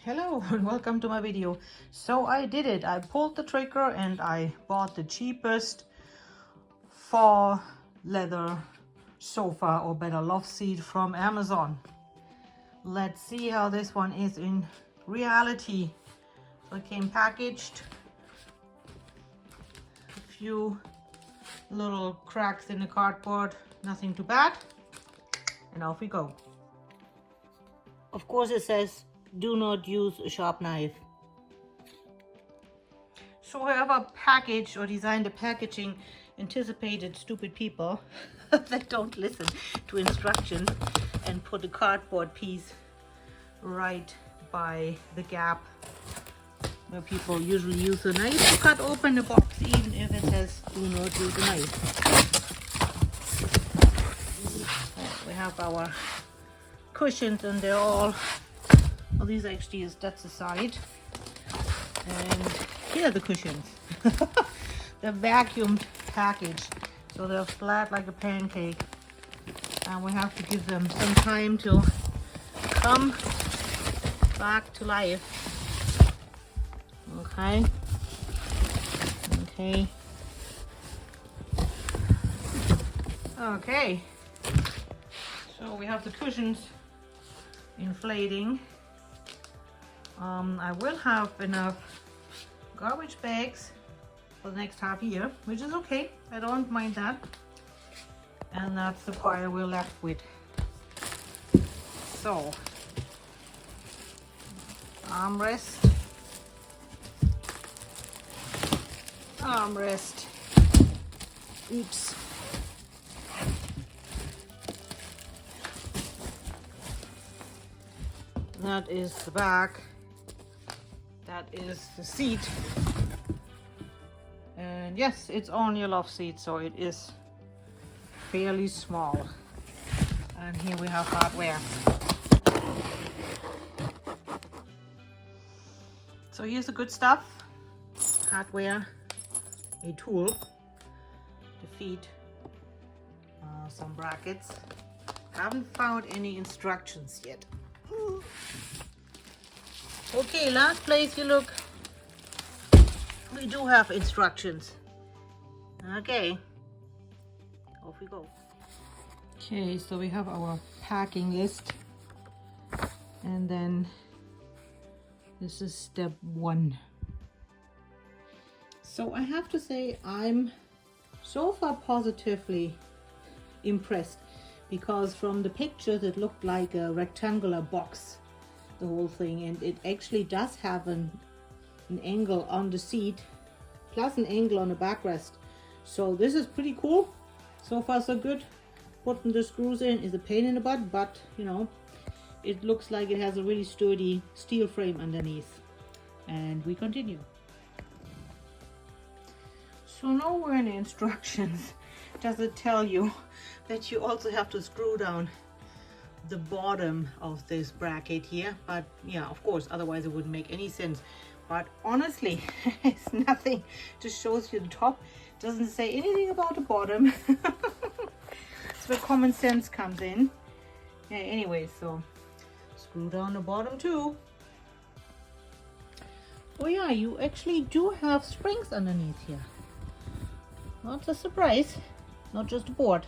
Hello and welcome to my video. So I did it. I pulled the trigger and I bought the cheapest faux leather sofa, or better love seat, from Amazon. Let's see how this one is in reality. So it came packaged, a few little cracks in the cardboard, nothing too bad, and off we go. Of course it says do not use a sharp knife. So whoever packaged or designed the packaging anticipated stupid people that don't listen to instructions and put the cardboard piece right by the gap where people usually use a knife to cut open the box, even if it says do not use a knife. We have our cushions and they're all, well, these actually is, that's the side, and here are the cushions. They're vacuumed packaged, so they're flat like a pancake, and we have to give them some time to come back to life. Okay, so we have the cushions inflating. I will have enough garbage bags for the next half year, which is okay. I don't mind that. And that's the pile we're left with. So, armrest, oops. That is the back. That is the seat. And yes, it's only a love seat, so it is fairly small. And here we have hardware. So here's the good stuff. Hardware, a tool, the feet, some brackets. Haven't found any instructions yet. Okay, last place you look, we do have instructions. Okay, off we go. Okay, so we have our packing list, and then this is step 1. So I have to say I'm so far positively impressed, because from the pictures it looked like a rectangular box, the whole thing, and it actually does have an angle on the seat plus an angle on the backrest. So this is pretty cool. So far so good. Putting the screws in is a pain in the butt, but you know, it looks like it has a really sturdy steel frame underneath. And we continue. So nowhere in the instructions does it tell you that you also have to screw down the bottom of this bracket here, but yeah, of course, otherwise it wouldn't make any sense. But honestly, it's nothing, just shows you the top, doesn't say anything about the bottom. It's where common sense comes in. Yeah, anyway, so screw down the bottom too. Oh yeah, you actually do have springs underneath here. Not a surprise, not just a board.